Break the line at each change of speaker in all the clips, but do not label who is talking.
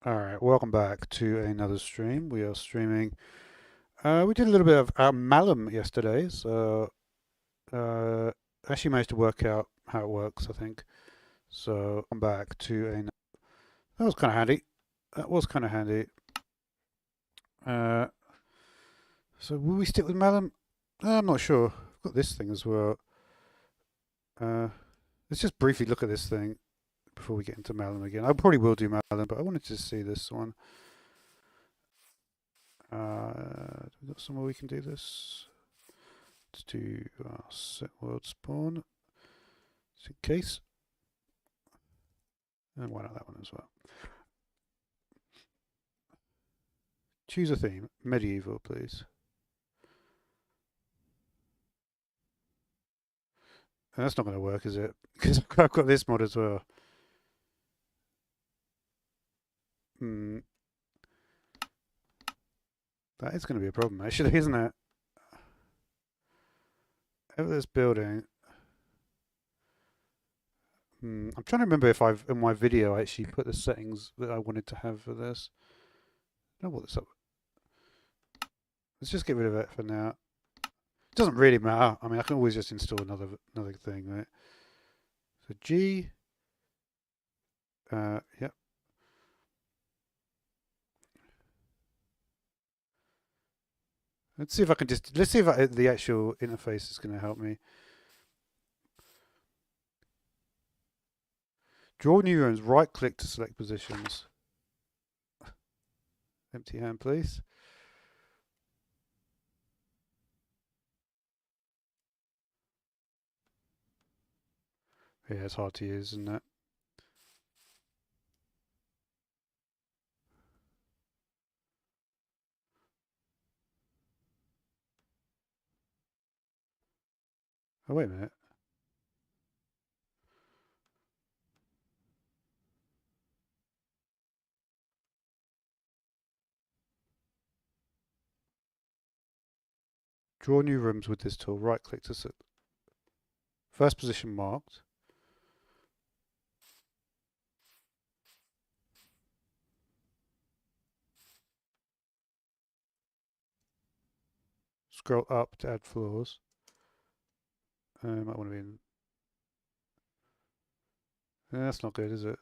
Alright, welcome back to another stream. We are streaming. We did a little bit of Malum yesterday, so uh, actually managed to work out how it works, I think. So I'm back to a. That was kind of handy. That was kind of handy. Uh, so will we stick with Malum? I'm not sure. I've got this thing as well. Uh, let's just briefly look at this thing before we get into Malum again. I probably will do Malum, but I wanted to see this one. We got somewhere we can do this. Let's do set world spawn, just in case. And why not that one as well? Choose a theme. Medieval, please. And that's not going to work, is it? Because I've got this mod as well. Hmm. That is going to be a problem, actually, isn't it? Over this building. I'm trying to remember if I've, in my video, I actually put the settings that I wanted to have for this. I don't know what this up. Let's just get rid of it for now. It doesn't really matter. I mean, I can always just install another thing, right? So G. Yep. Let's see if I can just. Let's see if the actual interface is going to help me. Draw new rooms. Right click to select positions. Empty hand, please. Yeah, it's hard to use, isn't it? Oh, wait a minute. Draw new rooms with this tool. Right click to select. First position marked. Scroll up to add floors. Might want to be in. That's not good, is it?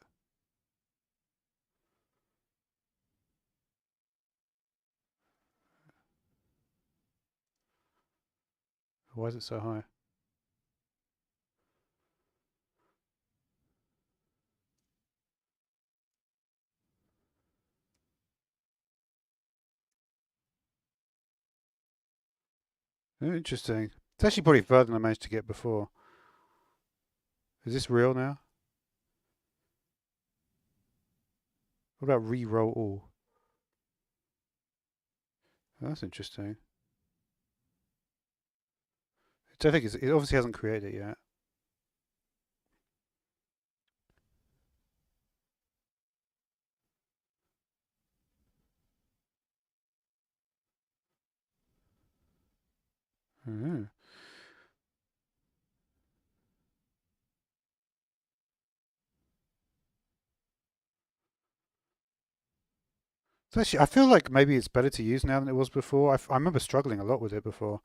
Why is it so high? Interesting. It's actually probably further than I managed to get before. Is this real now? What about re-roll all? That's interesting. I think it obviously hasn't created it yet. Mm-hmm. So actually, I feel like maybe it's better to use now than it was before. I remember struggling a lot with it before.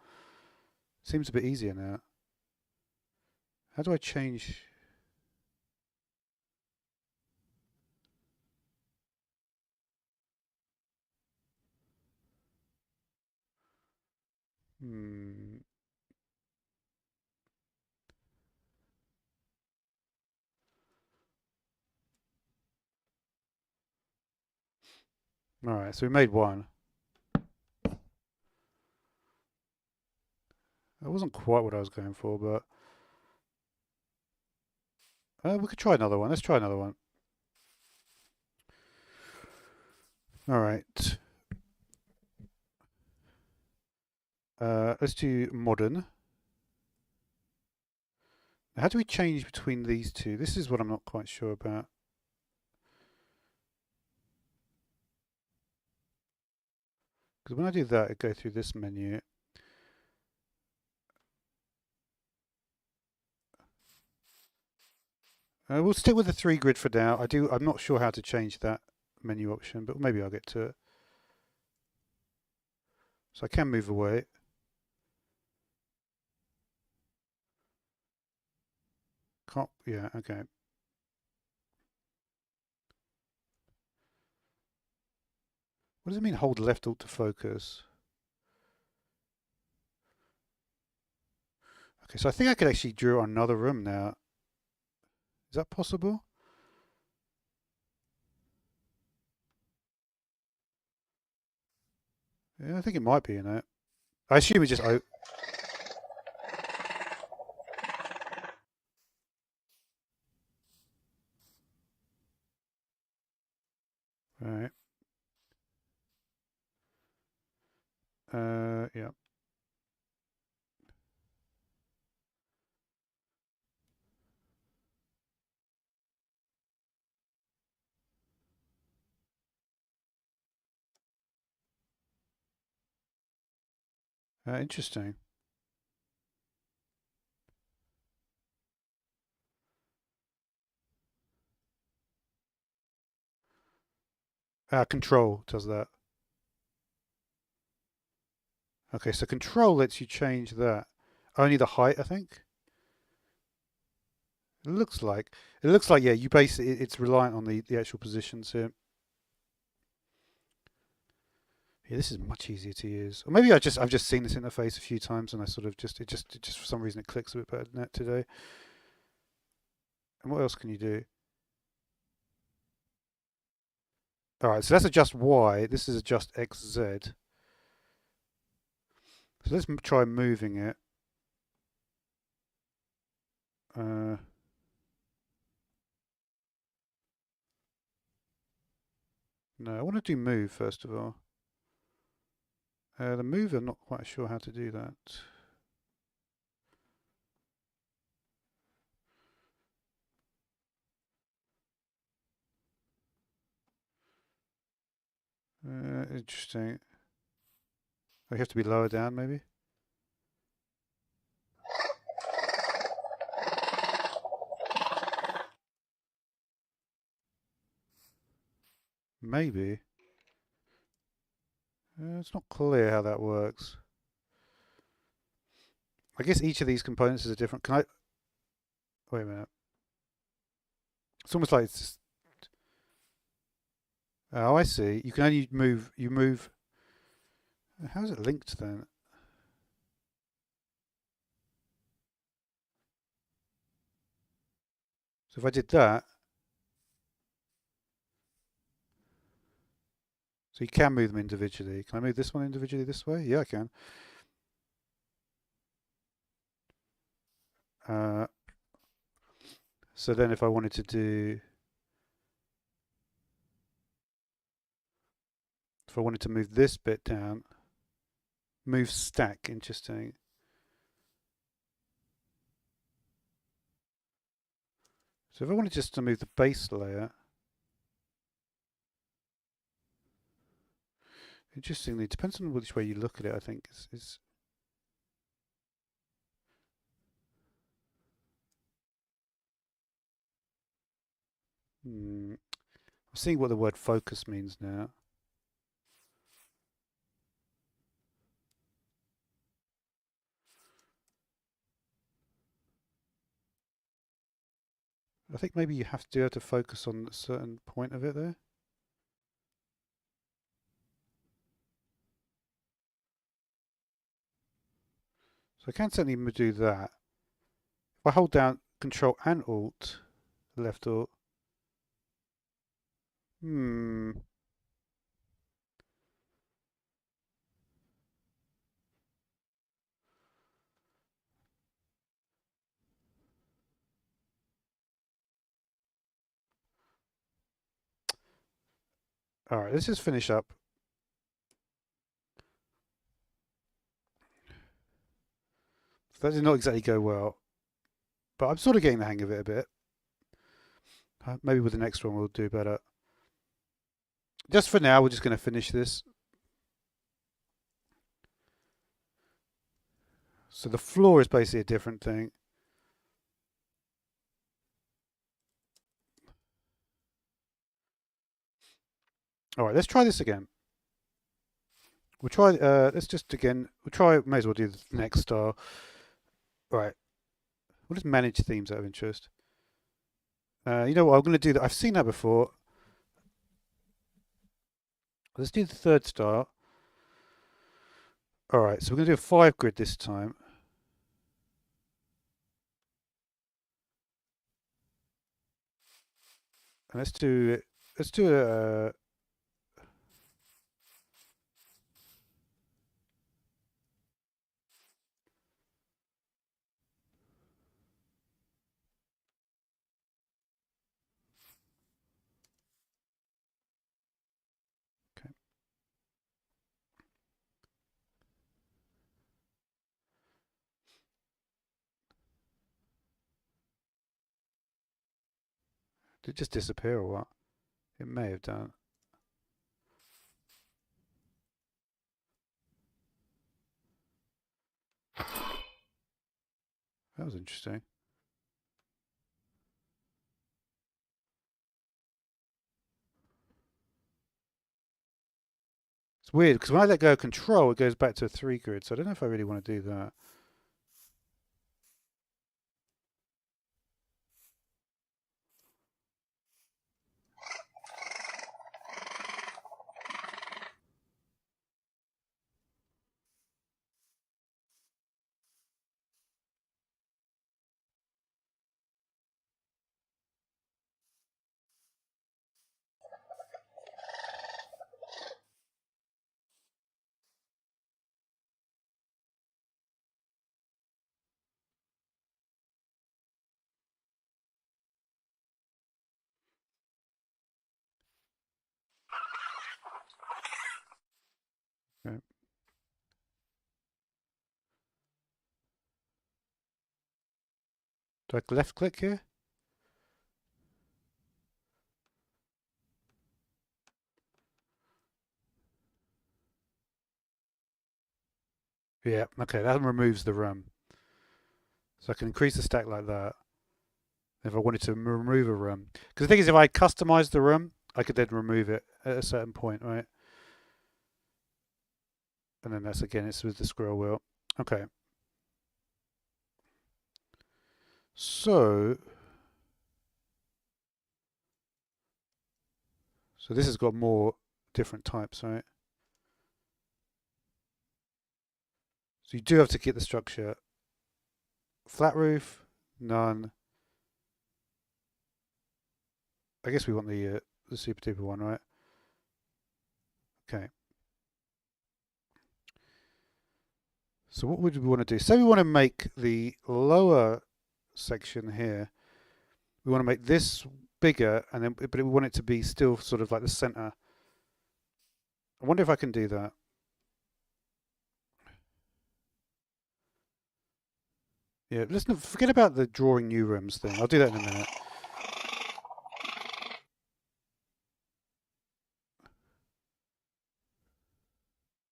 Seems a bit easier now. How do I change? Hmm. All right, so we made one. That wasn't quite what I was going for, but we could try another one. Let's try another one. All right. Let's do modern. How do we change between these two? This is what I'm not quite sure about. Because when I do that, I go through this menu. We'll stick with the 3 grid for now. I'm not sure how to change that menu option, but maybe I'll get to it. So I can move away. Can't, yeah, okay. What does it mean hold left alt to focus? Okay, so I think I could actually draw another room now. Is that possible? Yeah, I think it might be in it. I assume it just right. Yeah. Interesting. Control does that. Okay, so control lets you change that. Only the height, I think. It looks like. It looks like, yeah, you basically, it's reliant on the actual positions here. Yeah, this is much easier to use. Or maybe I've just seen this interface a few times and I sort of just for some reason it clicks a bit better than that today. And what else can you do? All right, so that's adjust Y. This is adjust XZ. So let's try moving it. Uh, no, I want to do move first of all. The move, I'm not quite sure how to do that. Interesting. Oh, you have to be lower down, maybe? Maybe. It's not clear how that works. I guess each of these components is a different. Can I? Wait a minute. It's almost like it's just. Oh, I see. You can only move. You move. How is it linked then? So if I did that, so you can move them individually. Can I move this one individually this way? Yeah, I can. Uh, so then if I wanted to do, if I wanted to move this bit down, move stack, interesting. So if I wanted just to move the base layer, interestingly, it depends on which way you look at it, I think. I'm seeing what the word focus means now. I think maybe you have to focus on a certain point of it there. So I can certainly do that. If I hold down Control and Alt, left Alt. Hmm. All right, let's just finish up. That did not exactly go well, but I'm sort of getting the hang of it a bit. Maybe with the next one we'll do better. Just for now, we're just going to finish this. So the floor is basically a different thing. All right, let's try this again. We'll try, let's just again, we'll try, may as well do the next style. Right, we'll just manage themes out of interest. You know what, I'm going to do that. I've seen that before. Let's do the third style. All right, so we're going to do a 5 grid this time. And let's do a, okay. Did it just disappear or what? It may have done. That was interesting. It's weird because when I let go of control, it goes back to a 3 grid. So I don't know if I really want to do that. Okay. Do I left click here? Yeah, okay, that removes the room. So I can increase the stack like that if I wanted to remove a room. Because the thing is, if I customize the room, I could then remove it at a certain point, right? And then that's again, it's with the scroll wheel. Okay. So this has got more different types, right? So you do have to get the structure. Flat roof, none. I guess we want the super duper one, right? Okay. So what would we want to do? Say we want to make the lower section here. We want to make this bigger, and then but we want it to be still sort of like the center. I wonder if I can do that. Yeah, let's not forget about the drawing new rooms thing. I'll do that in a minute.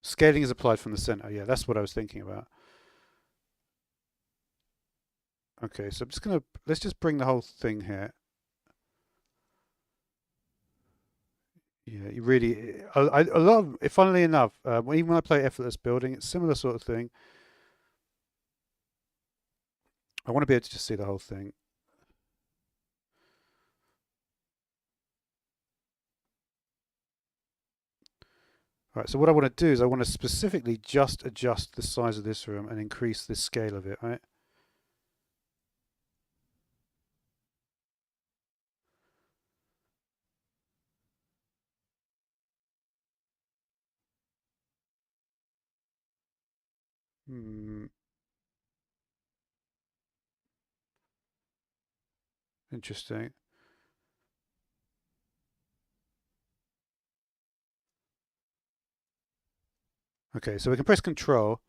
Scaling is applied from the center. Yeah, that's what I was thinking about. Okay, so I'm just gonna let's just bring the whole thing here. Yeah, you really a lot of, funnily enough, even when I play effortless building, it's similar sort of thing. I want to be able to just see the whole thing. All right, so what I want to do is I want to specifically just adjust the size of this room and increase the scale of it, right? Hmm, interesting. Okay, so we can press Control.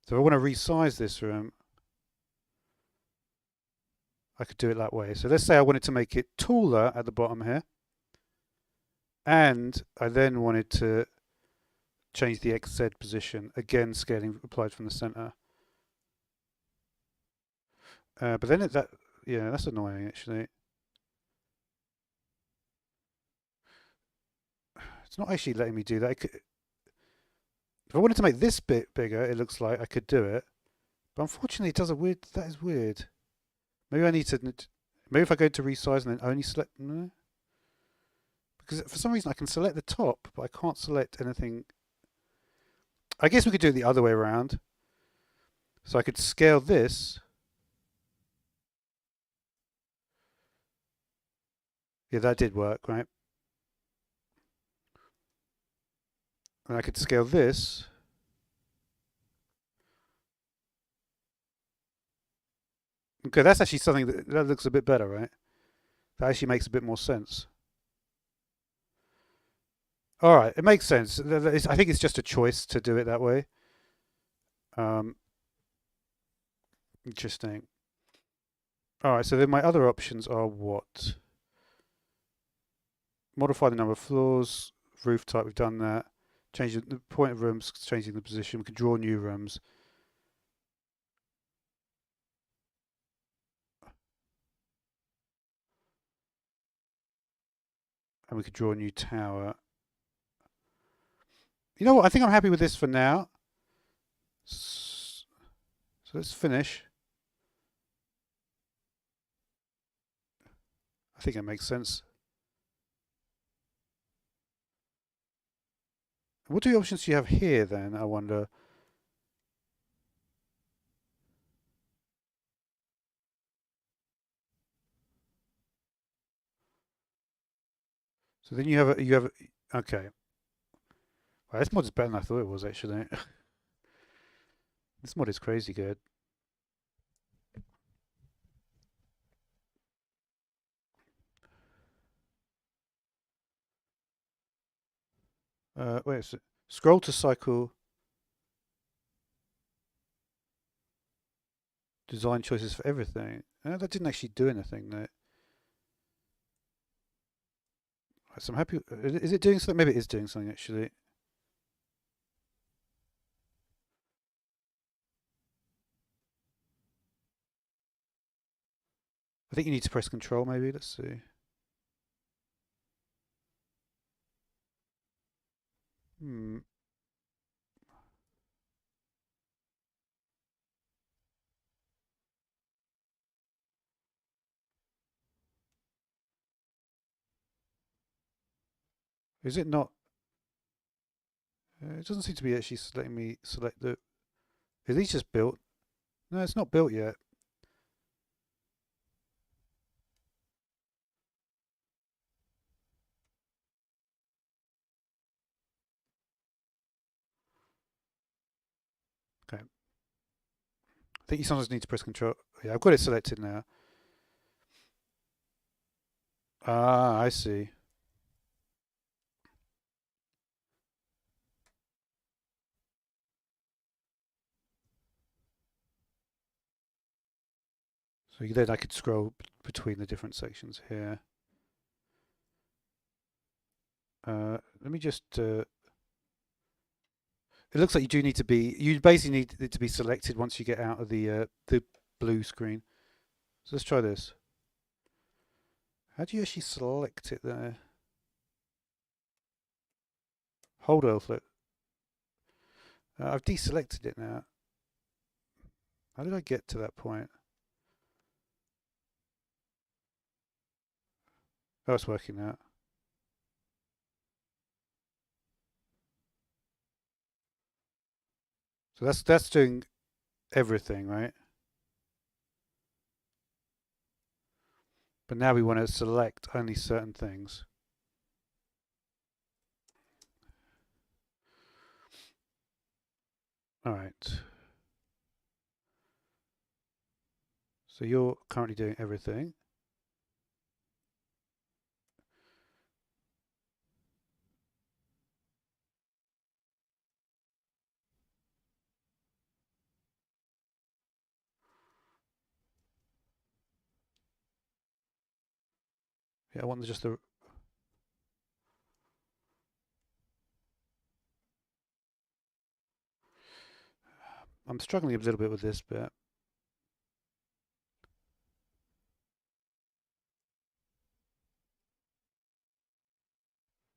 So if I want to resize this room, I could do it that way. So let's say I wanted to make it taller at the bottom here, and I then wanted to change the XZ position. Again, scaling applied from the center. But then yeah, that's annoying actually. It's not actually letting me do that. If I wanted to make this bit bigger, it looks like I could do it. But unfortunately, it does a weird. That is weird. Maybe I need to. Maybe if I go to resize and then only select. No. Because for some reason I can select the top, but I can't select anything. I guess we could do it the other way around. So I could scale this. Yeah, that did work, right? And I could scale this. Okay, that's actually something that looks a bit better, right? That actually makes a bit more sense. All right, it makes sense. I think it's just a choice to do it that way. Um, Interesting. All right, so then my other options are what? Modify the number of floors, roof type, we've done that. Change the point of rooms, changing the position. We can draw new rooms. And we could draw a new tower. You know what? I think I'm happy with this for now. So let's finish. I think that makes sense. What two options do you have here then, I wonder? So then okay. Well, this mod is better than I thought it was actually. This mod is crazy good. Wait, scroll to cycle design choices for everything. That didn't actually do anything though. Right, so I'm happy. Is it doing something? Maybe it is doing something actually. I think you need to press control maybe. Let's see. Hmm. Is it not? It doesn't seem to be actually letting me select the. Is these just built? No, it's not built yet. Okay. I think you sometimes need to press control. Yeah, I've got it selected now. Ah, I see. So then I could scroll between the different sections here. Let me just. It looks like you do need to be. You basically need it to be selected once you get out of the blue screen. So let's try this. How do you actually select it there? Hold oil flip. I've deselected it now. How did I get to that point? Oh, it's working now. So that's doing everything, right? But now we want to select only certain things. All right. So you're currently doing everything. Yeah, I want just the. I'm struggling a little bit with this bit.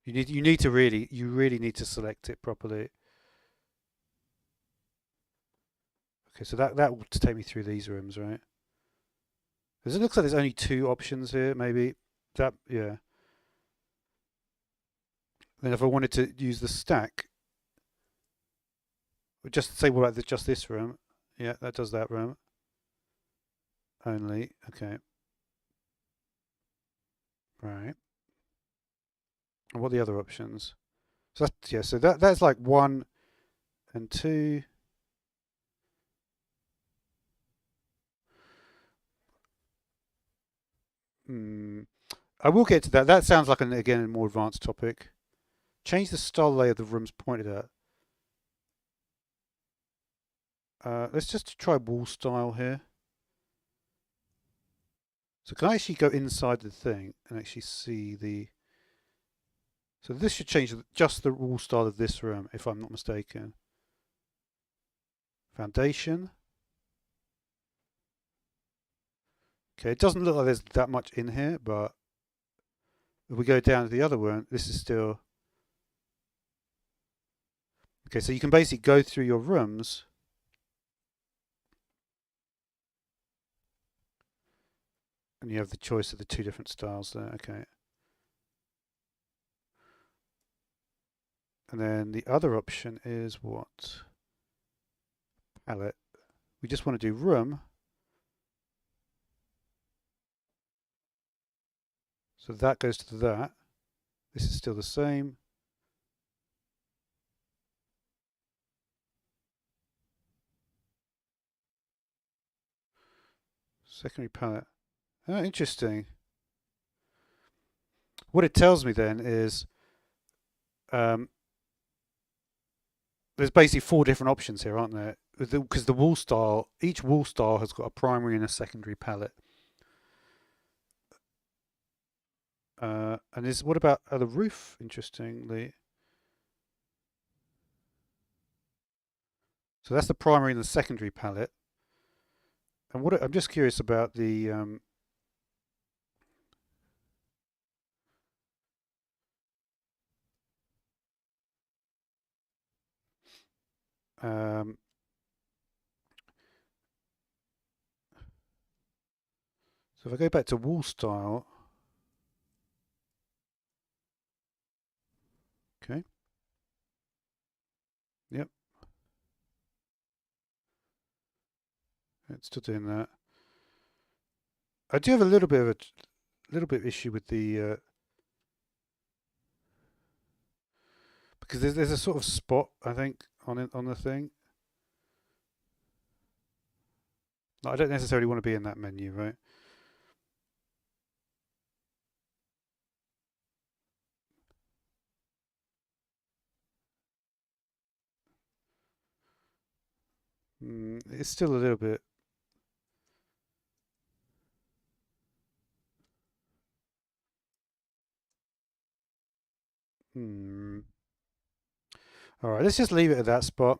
You really need to select it properly. Okay, so that will take me through these rooms, right? Because it looks like there's only two options here, maybe. That, yeah. Then if I wanted to use the stack, just say what about just this room? Yeah, that does that room only. Okay, right. And what are the other options? So that's, yeah, so that's like 1 and 2. Hmm. I will get to that. That sounds like again a more advanced topic. Change the style layer the room's pointed at. Let's just try wall style here. So can I actually go inside the thing and actually see the... So this should change just the wall style of this room, if I'm not mistaken. Foundation. Okay, it doesn't look like there's that much in here, but if we go down to the other one, this is still... Okay, so you can basically go through your rooms and you have the choice of the two different styles there. Okay. And then the other option is what? Palette. We just want to do room. So that goes to that. This is still the same. Secondary palette. Oh, interesting. What it tells me then is um, there's basically four different options here, aren't there? Because the wall style, each wall style has got a primary and a secondary palette. And what about the roof? Interestingly, so that's the primary and the secondary palette. And what I'm just curious about the um, so if I go back to wall style, okay, yep, it's still doing that. I do have a little bit of issue with the because there's a sort of spot I think on it on the thing. Like, I don't necessarily want to be in that menu, right? It's still a little bit. Hmm. All right, let's just leave it at that spot.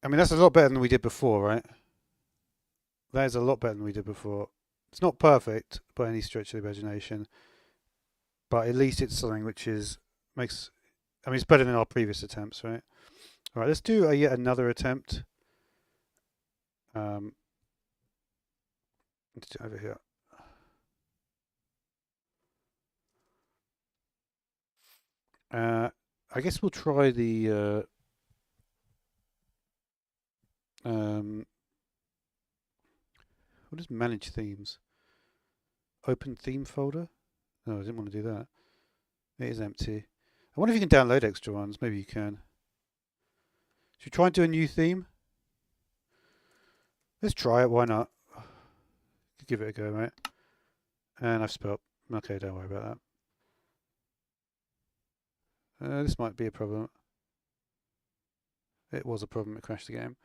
I mean, that's a lot better than we did before, right? That is a lot better than we did before. It's not perfect by any stretch of the imagination, but at least it's something which is makes. I mean, it's better than our previous attempts, right? All right, let's do yet another attempt. Um, let's do it over here. I guess we'll try the what is manage themes? Open theme folder? No, I didn't want to do that. It is empty. I wonder if you can download extra ones. Maybe you can. Should we try and do a new theme? Let's try it. Why not? Give it a go, mate. And I've spelt. Okay, don't worry about that. This might be a problem. It was a problem. It crashed the game.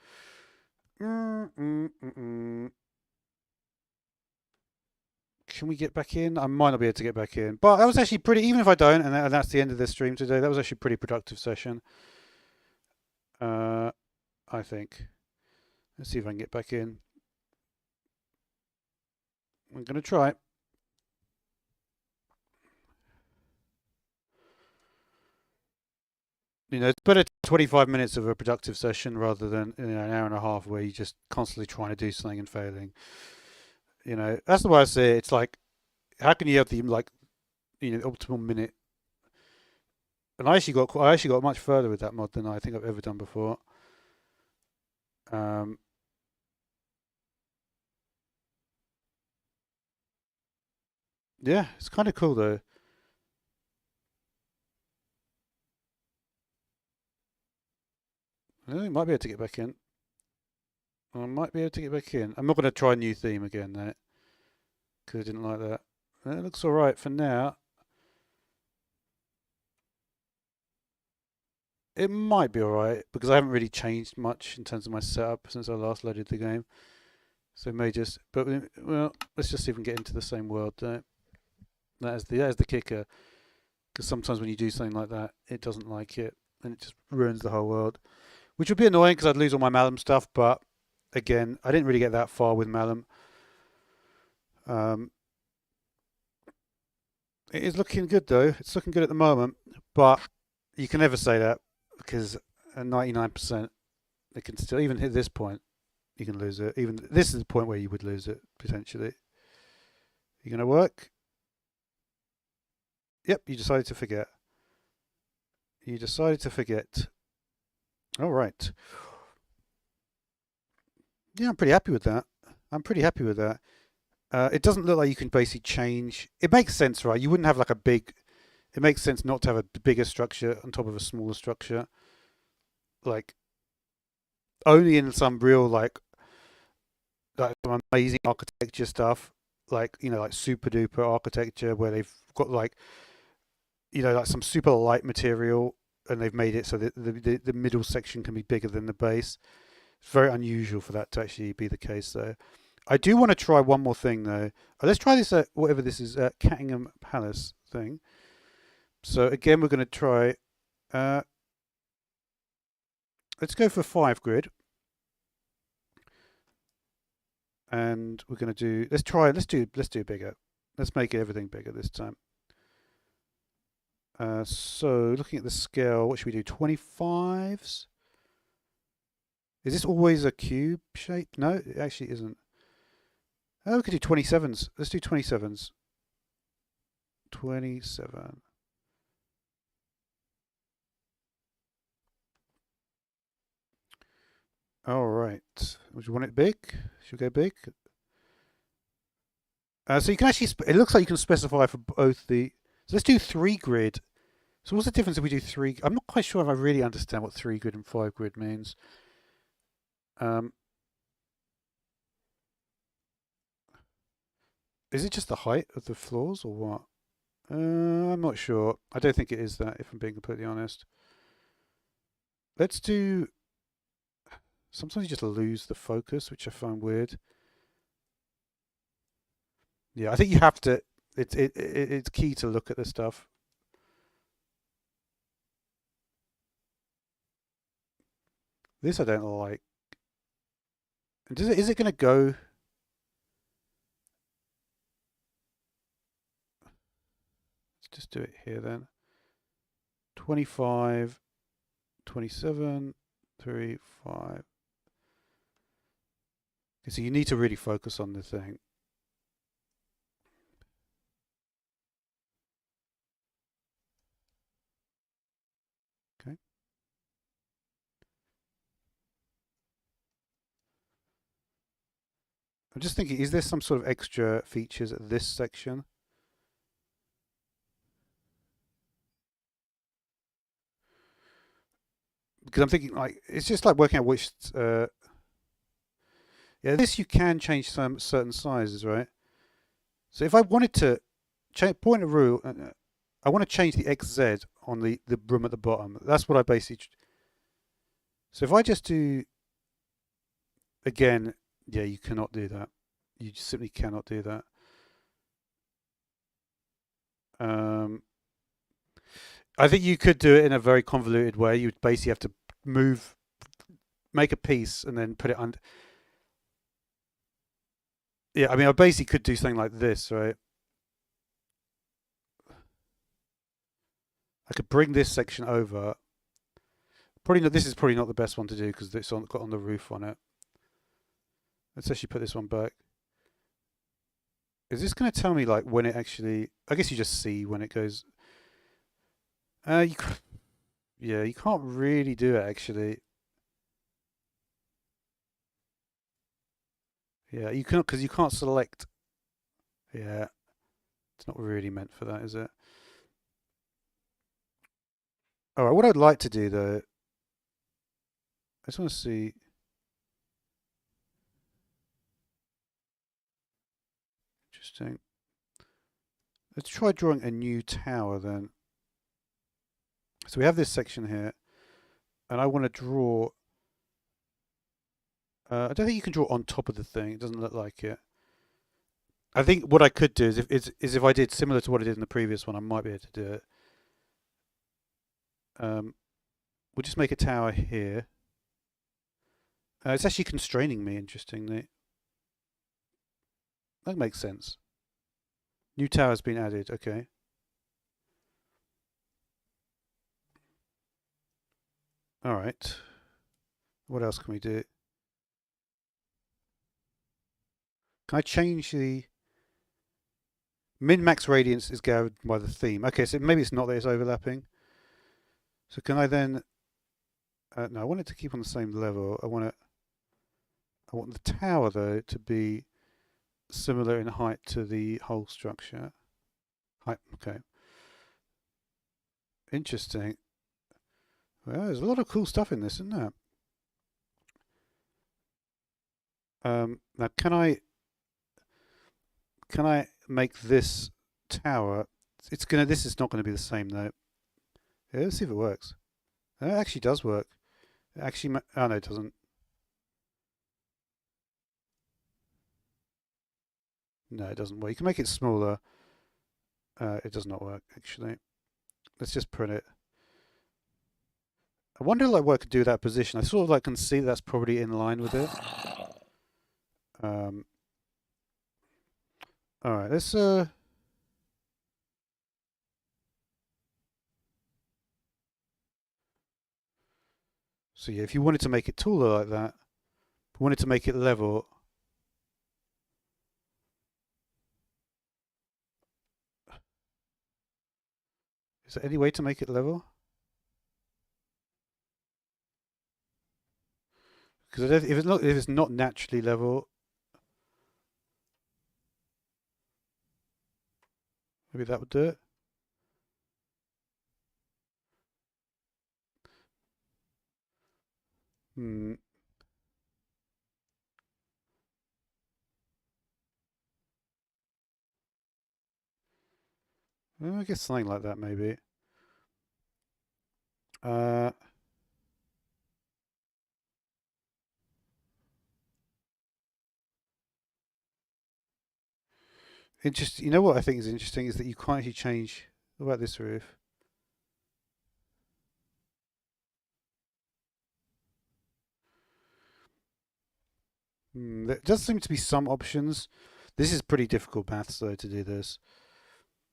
Can we get back in? I might not be able to get back in. But that was actually pretty, even if I don't, and that's the end of the stream today, that was actually a pretty productive session. I think. Let's see if I can get back in. I'm going to try. It's better 25 minutes of a productive session rather than an hour and a half where you're just constantly trying to do something and failing. That's the way I say it. It's like, how can you have the optimal minute? And I actually got much further with that mod than I think I've ever done before. Um, yeah, it's kind of cool though. I might be able to get back in. I might be able to get back in. I'm not going to try a new theme again though, because I didn't like that. It looks all right for now. It might be all right because I haven't really changed much in terms of my setup since I last loaded the game. So it may just, but well, let's just see if we can get into the same world though. That is the kicker. Because sometimes when you do something like that, it doesn't like it and it just ruins the whole world, which would be annoying because I'd lose all my Malum stuff. But again, I didn't really get that far with Malum. Um, it is looking good though. It's looking good at the moment, but you can never say that because at 99%, it can still even hit this point. You can lose it. Even this is the point where you would lose it potentially. You gonna work? Yep. You decided to forget. You decided to forget. All right. Yeah, I'm pretty happy with that. I'm pretty happy with that. It doesn't look like you can basically change. It makes sense, right? You wouldn't have like a big. It makes sense not to have a bigger structure on top of a smaller structure. Like only in some real like some amazing architecture stuff, like super duper architecture where they've got like some super light material and they've made it so that the middle section can be bigger than the base. It's very unusual for that to actually be the case, though. I do want to try one more thing, though. Let's try this at whatever this is, Cattingham Palace thing. So again, we're going to try. Uh, let's go for 5 grid, and we're going to do. Let's try. Let's do bigger. Let's make everything bigger this time. So looking at the scale, what should we do? 25s? Is this always a cube shape? No, it actually isn't. Oh, we could do 27s. Let's do 27s. 27. All right. Would you want it big? Should we go big? So you can actually. It looks like you can specify for both the. So let's do 3 grid. So what's the difference if we do three? I'm not quite sure if I really understand what 3 grid and 5 grid means. Um, is it just the height of the floors or what? I'm not sure. I don't think it is that, if I'm being completely honest. Let's do. Sometimes you just lose the focus, which I find weird. Yeah, I think you have to. It's key to look at this stuff. This I don't like. Is it going to go? Let's just do it here then. 25, 27, 3, 5. Okay, so you need to really focus on the thing. Okay. I'm just thinking, is there some sort of extra features at this section? Because I'm thinking like it's just like working out which. Yeah, this you can change some certain sizes, right? So if I wanted to change point of rule, I want to change the XZ on the room at the bottom. That's what I basically. So if I just do again, yeah, you cannot do that. You just simply cannot do that. Um, I think you could do it in a very convoluted way. You would basically have to move, make a piece, and then put it under. Yeah, I mean, I basically could do something like this, right? I could bring this section over, Probably not. This is probably not the best one to do because it's got on the roof on it. Let's actually put this one back. Is this going to tell me like when it actually? I guess you just see when it goes. You, yeah, you can't really do it actually. Yeah, you can't because you can't select. Yeah, it's not really meant for that, is it? All right, what I'd like to do though, I just want to see. Interesting. Let's try drawing a new tower then. So we have this section here, and I want to draw. I don't think you can draw on top of the thing. It doesn't look like it. I think what I could do is if I did similar to what I did in the previous one, I might be able to do it. We'll just make a tower here. It's actually constraining me, interestingly. That makes sense. New tower's been added. Okay. All right. What else can we do? Can I change the min-max radiance is gathered by the theme? Okay, so maybe it's not that it's overlapping. So can I then? No, I want it to keep on the same level. I want the tower though to be similar in height to the whole structure. Height. Okay. Interesting. Well, there's a lot of cool stuff in this, isn't there? Now, can I make this tower? It's gonna. This is not going to be the same though. Yeah, let's see if it works. It actually does work. It actually. Oh no, it doesn't. No, it doesn't work. You can make it smaller. It does not work actually. Let's just print it. I wonder like what I could do with that position. I sort of like can see that's probably in line with it. Um, all right, let's so yeah, if you wanted to make it taller like that, wanted to make it level, is there any way to make it level? Because if it's not naturally level, maybe that would do it. Hmm. Well, I guess something like that maybe. Uh, interesting. You know what I think is interesting is that you can't actually change. What about this roof? There does seem to be some options. This is pretty difficult maths though to do this.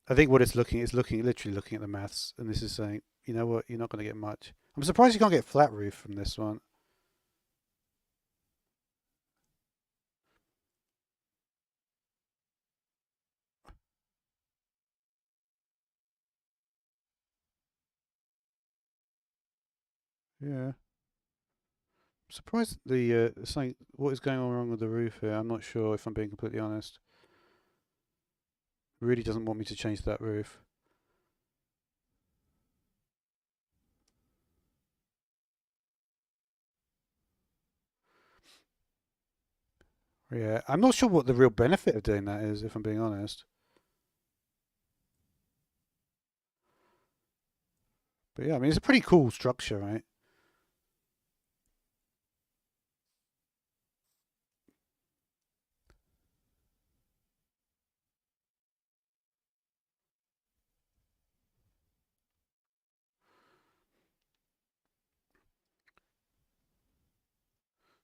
I think what it's literally looking at the maths, and this is saying, you know what, you're not going to get much. I'm surprised you can't get flat roof from this one. Yeah, I'm surprised the something what is going on wrong with the roof here. I'm not sure if I'm being completely honest. It really doesn't want me to change that roof. Yeah, I'm not sure what the real benefit of doing that is, if I'm being honest. But yeah, I mean, it's a pretty cool structure, right?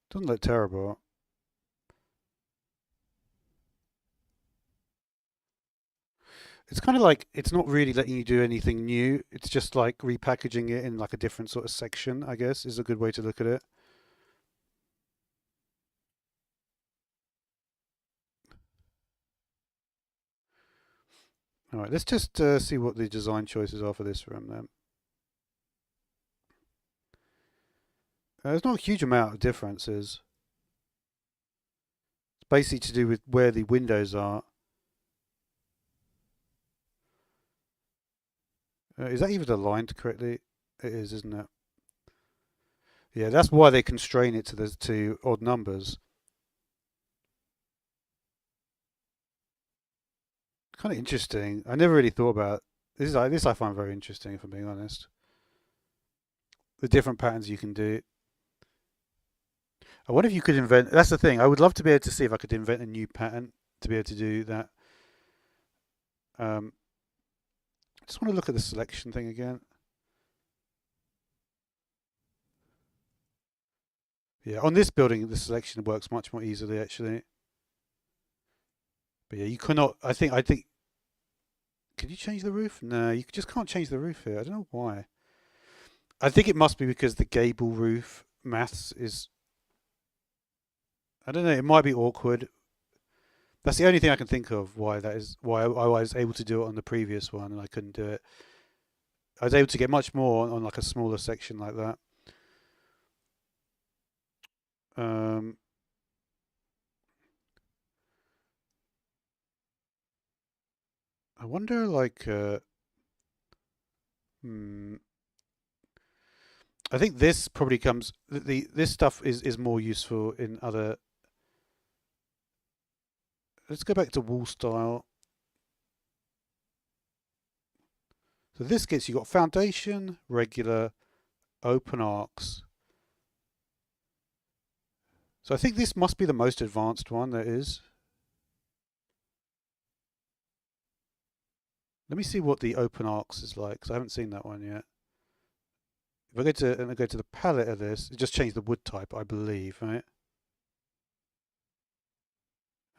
Doesn't look terrible. It's kind of like it's not really letting you do anything new. It's just like repackaging it in like a different sort of section, I guess, is a good way to look at it. All right, let's just see what the design choices are for this room then. There's not a huge amount of differences. It's basically to do with where the windows are. Is that even aligned correctly? It is, isn't it? Yeah, that's why they constrain it to the to odd numbers. Kind of interesting. I never really thought about this. I find very interesting, if I'm being honest. The different patterns you can do. I wonder if you could invent. That's the thing. I would love to be able to see if I could invent a new pattern to be able to do that. Um, I just want to look at the selection thing again. Yeah, on this building, the selection works much more easily actually. But yeah, you cannot. I think. Can you change the roof? No, you just can't change the roof here. I don't know why. I think it must be because the gable roof maths is. I don't know. It might be awkward. That's the only thing I can think of why that is. Why I was able to do it on the previous one and I couldn't do it. I was able to get much more on like a smaller section like that. Um, I wonder, like, hmm, I think this probably comes. This stuff is more useful in other. Let's go back to wall style. So this gets you got foundation, regular, open arcs. So I think this must be the most advanced one there is. Let me see what the open arcs is like, because I haven't seen that one yet. If I go to and I go to the palette of this, it just changed the wood type, I believe, right?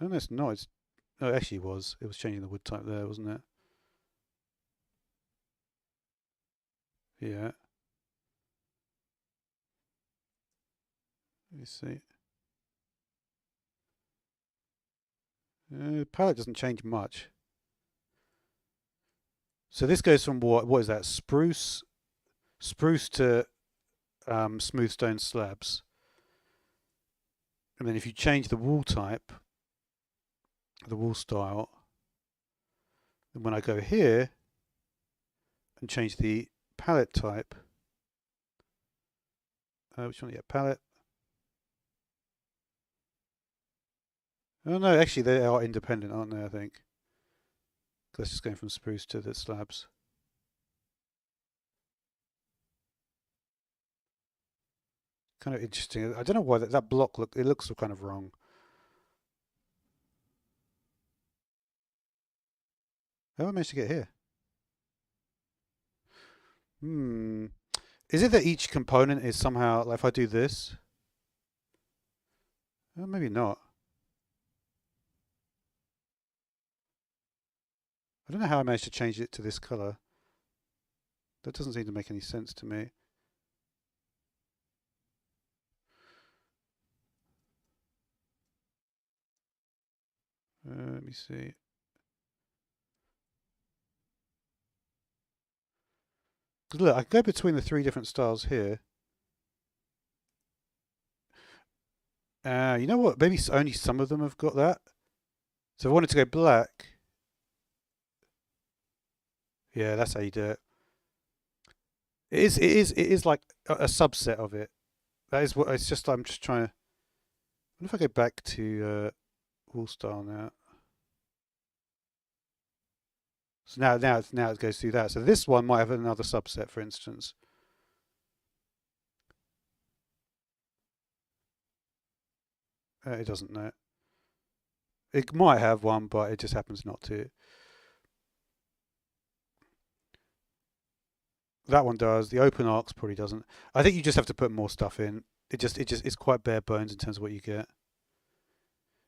Oh, no, it's not. It's no, it actually was. It was changing the wood type there, wasn't it? Yeah. Let me see. The palette doesn't change much. So this goes from what is that? Spruce to smooth stone slabs. And then if you change the wall type, the wall style, and when I go here and change the palette type, which one? Yeah, palette. Oh no, actually they are independent, aren't they? I think. That's just going from spruce to the slabs. Kind of interesting. I don't know why that block it looks kind of wrong. How have I managed to get here? Hmm. Is it that each component is somehow like if I do this? Maybe not. I don't know how I managed to change it to this color. That doesn't seem to make any sense to me. Let me see. Look, I can go between the three different styles here. You know what? Maybe only some of them have got that. So if I wanted to go black, yeah, that's how you do it. It is like a subset of it. That is what it's just. I'm just trying to. What if I go back to wall style now? So now it goes through that. So this one might have another subset, for instance. It doesn't know. It might have one, but it just happens not to. That one does. The open arcs probably doesn't. I think you just have to put more stuff in. It's quite bare bones in terms of what you get.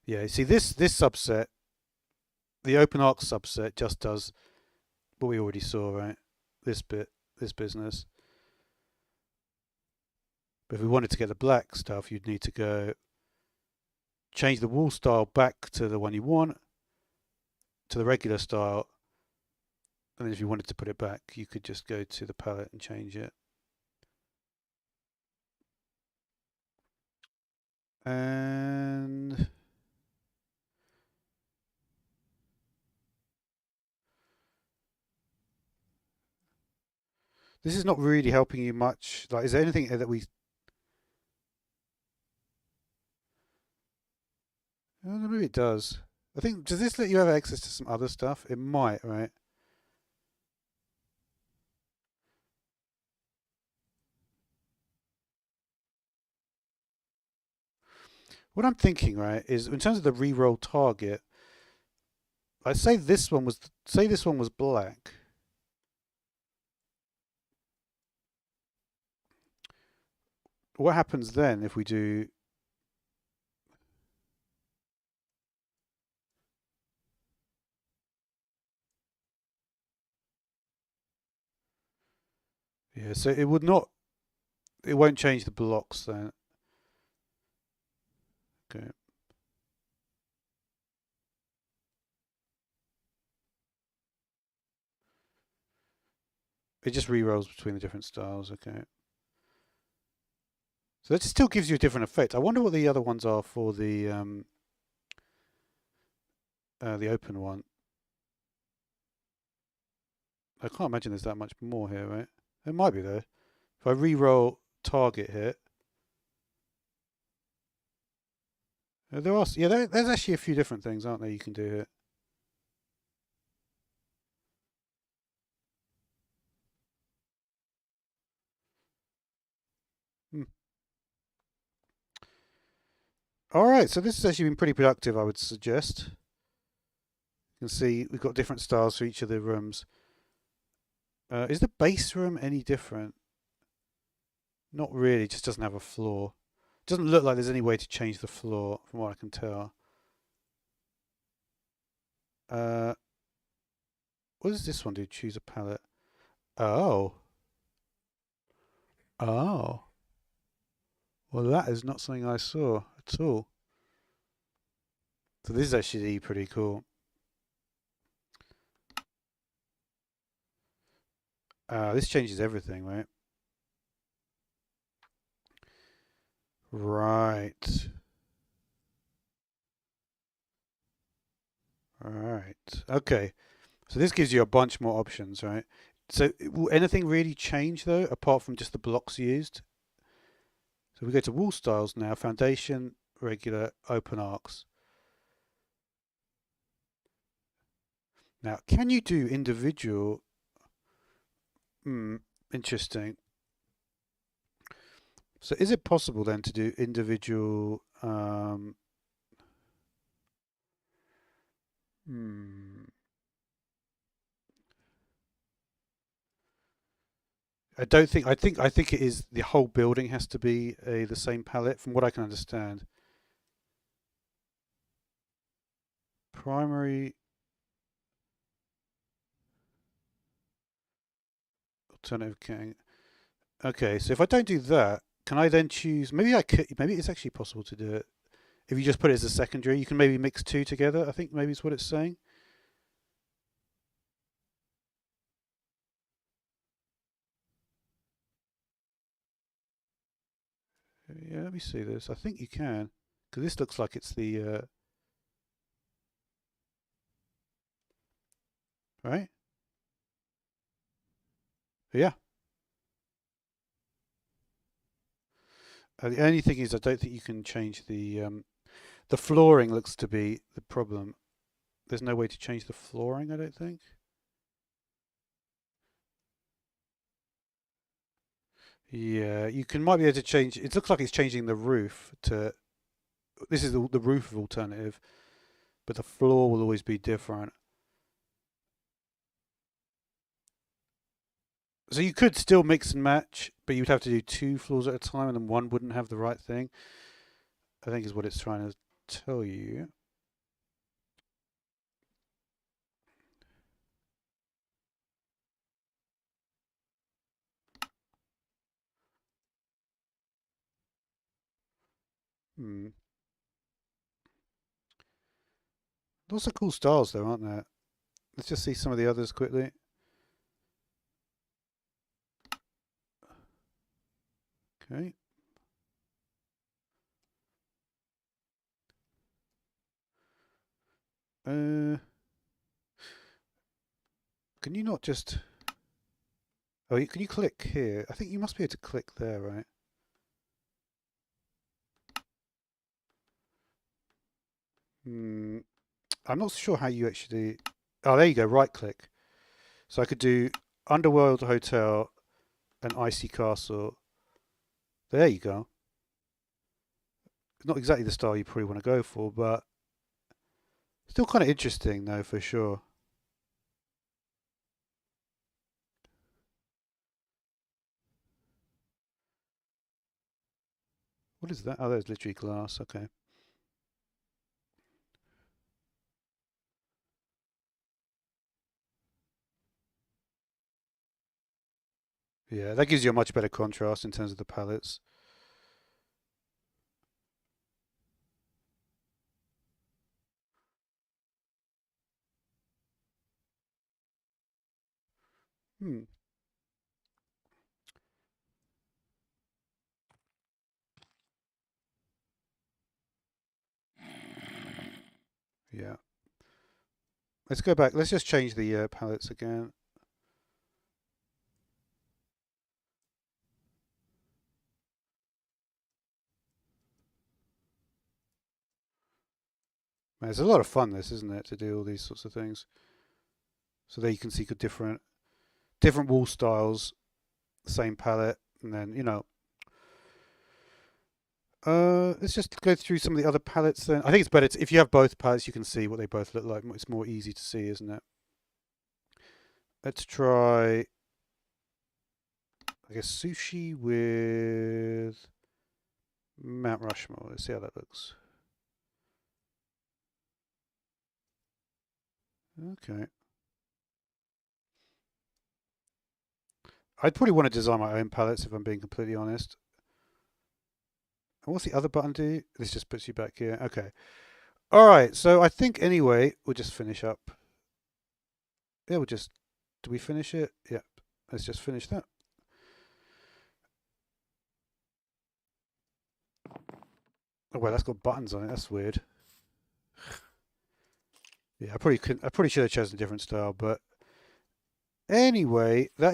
Yeah, see this subset, the open arc subset just does what we already saw, right? This bit, this business. But if we wanted to get the black stuff, you'd need to go change the wall style back to the one you want, to the regular style, and then if you wanted to put it back, you could just go to the palette and change it. And this is not really helping you much. Like, is there anything that we... maybe it does. I think, does this let you have access to some other stuff? It might, right? What I'm thinking, right, is in terms of the re-roll target, I say this one was black. What happens then if we do... Yeah, so it would not... It won't change the blocks then. Okay. It just re-rolls between the different styles. Okay. So that still gives you a different effect. I wonder what the other ones are for the open one. I can't imagine there's that much more here, right? It might be though. If I re-roll target hit, there are there's actually a few different things, aren't there? You can do here. Hmm. All right, so this has actually been pretty productive, I would suggest. You can see we've got different styles for each of the rooms. Is the base room any different? Not really, it just doesn't have a floor. It doesn't look like there's any way to change the floor, from what I can tell. What does this one do? Choose a palette. Oh. Oh. Well, that is not something I saw at all. So this is actually pretty cool. This changes everything, right? Right. Right. Okay. So this gives you a bunch more options, right? So will anything really change though, apart from just the blocks used? So we go to wall styles now, foundation, regular, open arcs. Now, can you do individual? Interesting. So is it possible then to do individual? I don't think. I think it is. The whole building has to be the same palette, from what I can understand. Primary, alternative king. Okay, so if I don't do that, can I then choose? Maybe I could. Maybe it's actually possible to do it if you just put it as a secondary. You can maybe mix two together. I think maybe is what it's saying. Yeah, let me see this. I think you can, because this looks like it's the right. Yeah. The only thing is, I don't think you can change the flooring. Looks to be the problem. There's no way to change the flooring, I don't think. Yeah, you can might be able to change. It looks like it's changing the roof to. This is the roof alternative, but the floor will always be different. So you could still mix and match, but you'd have to do two floors at a time, and then one wouldn't have the right thing. I think is what it's trying to tell you. Hmm. Lots of cool styles though, aren't there? Let's just see some of the others quickly. Okay. Uh, can you not just? Oh, can you click here? I think you must be able to click there, right? Hmm. I'm not sure how you actually. Oh, there you go. Right click. So I could do Underworld Hotel and Icy Castle. There you go. Not exactly the style you probably want to go for, but still kind of interesting though, for sure. What is that? Oh, there's literally glass. Okay. Yeah, that gives you a much better contrast in terms of the palettes. Hmm. Yeah. Let's go back. Let's just change the palettes again. Man, it's a lot of fun, this, isn't it, to do all these sorts of things. So there you can see different wall styles, same palette, and then let's just go through some of the other palettes. Then I think it's better if you have both palettes, you can see what they both look like. It's more easy to see, isn't it? Let's try, I guess, sushi with Mount Rushmore. Let's see how that looks. Okay. I'd probably want to design my own palettes if I'm being completely honest. And what's the other button do? This just puts you back here. Okay. All right. So I think anyway, we'll just finish up. Yeah, we'll just. Do we finish it? Yeah. Let's just finish that. Oh well, that's got buttons on it. That's weird. Yeah, I probably should have chosen a different style, but anyway, that